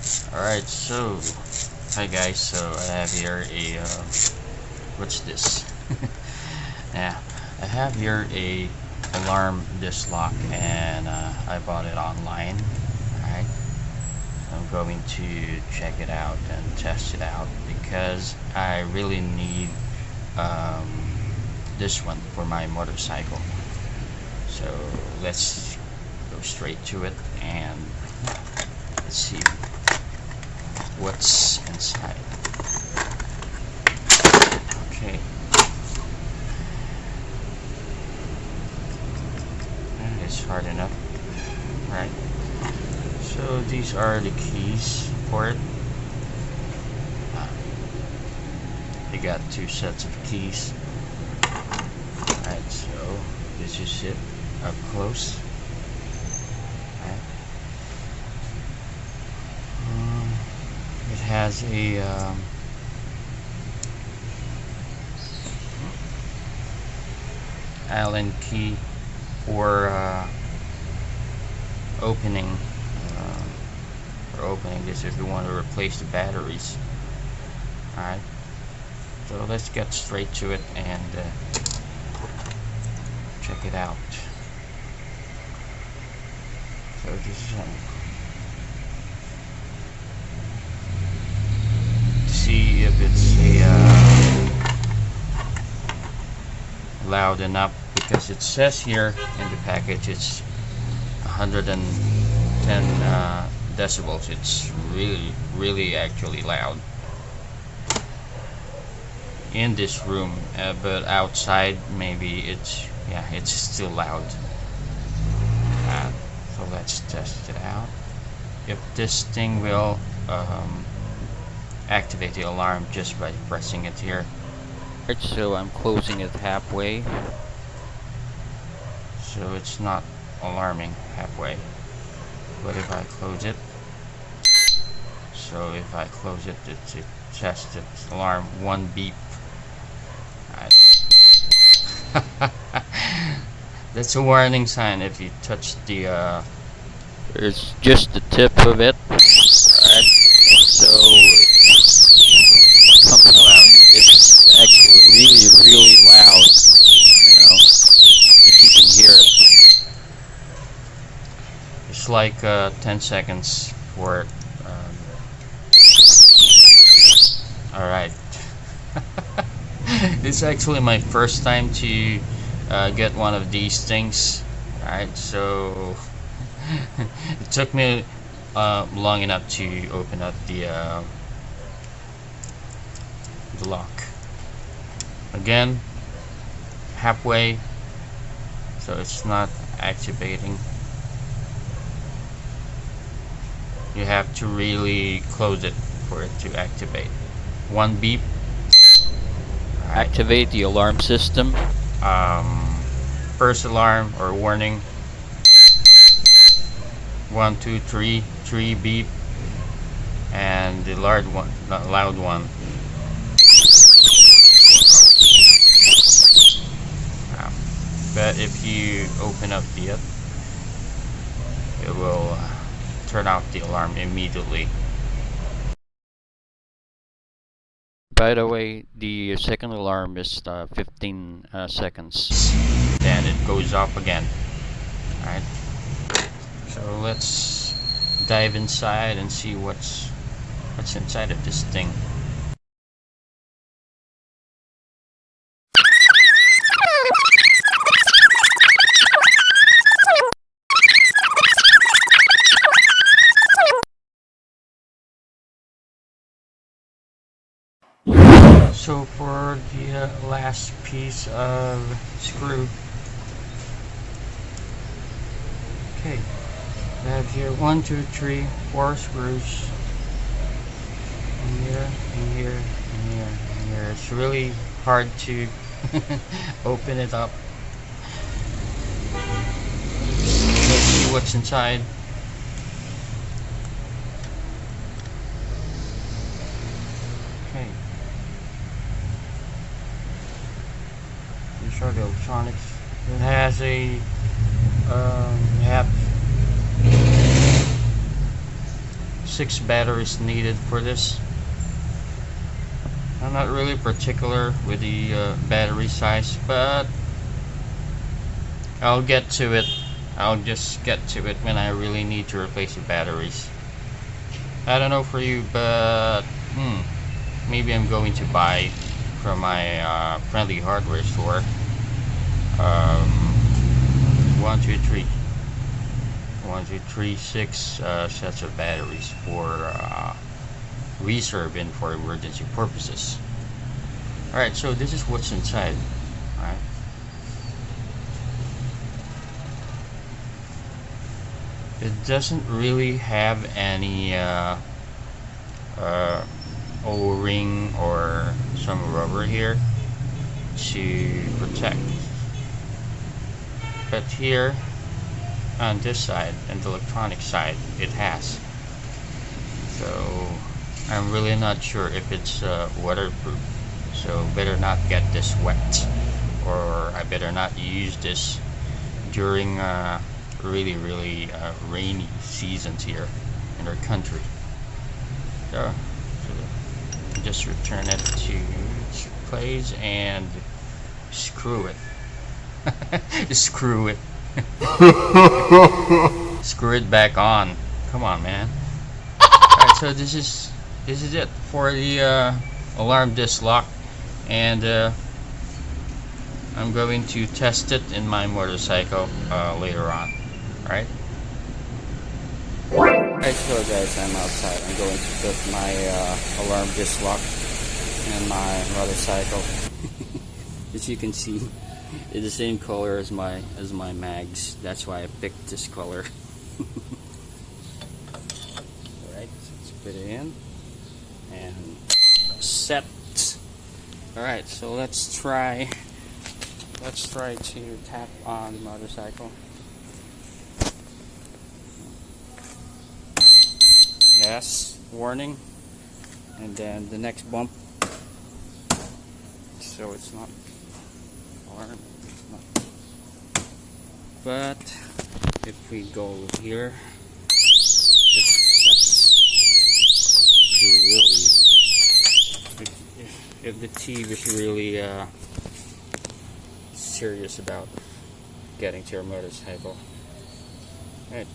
Alright, so hi guys, so I have here a what's this? Yeah, I have here a alarm disc lock, and I bought it online. Alright, so I'm going to check it out and test it out because I really need this one for my motorcycle. So let's go straight to it and let's see what's inside. Okay. That is hard enough. Right. So these are the keys for it. You got two sets of keys. Alright, so this is it up close. It has a Allen key for opening this if you want to replace the batteries. Alright, so let's get straight to it and check it out. So this is see if it's loud enough, because it says here in the package it's 110 decibels. It's really actually loud in this room, but outside maybe it's still loud. So let's test it out if this thing will activate the alarm just by pressing it here. So I'm closing it halfway, so it's not alarming halfway. But if I close it, so if I close it, it tests its alarm, one beep. Right. That's a warning sign if you touch the it's just the tip of it. Alright, so something loud. It's actually really loud, you know, if you can hear it. It's like 10 seconds for it. Alright. It's actually my first time to get one of these things. Alright, so it took me long enough to open up the lock. Again, halfway, so it's not activating. You have to really close it for it to activate. One beep. Right. Activate the alarm system. First alarm or warning. 1, 2, 3, 3 beep, and the loud one. But if you open up the it will turn off the alarm immediately. By the way, the second alarm is 15 seconds. Then it goes off again. Alright. So let's dive inside and see what's inside of this thing. So for the last piece of screw, okay, I have here 1, 2, 3, 4 screws in here, in here, in here, in here. It's really hard to open it up. Let's see what's inside. Okay. These are the electronics. It has a 6 batteries needed for this. I'm not really particular with the battery size, but I'll get to it. I'll just get to it when I really need to replace the batteries. I don't know for you, but maybe I'm going to buy from my friendly hardware store 6 sets of batteries for reserve and for emergency purposes. Alright, so this is what's inside. Alright. It doesn't really have any O-ring or some rubber here to protect, but here on this side and the electronic side it has. So I'm really not sure if it's waterproof, so better not get this wet, or I better not use this during really rainy seasons here in our country. So just return it to its place and screw it. Screw it. Screw it back on. Come on, man. Alright, so this is it for the alarm disc lock, and I'm going to test it in my motorcycle later on. Alright? Alright, so guys, I'm outside. I'm going to put my alarm disc lock in my motorcycle. As you can see, it's the same color as my mags. That's why I picked this color. Alright, so let's put it in and set. Alright, so let's try to tap on the motorcycle. Yes, warning, and then the next bump, so it's not alarm, but if we go here, if the team is really serious about getting to your motorcycle. Right,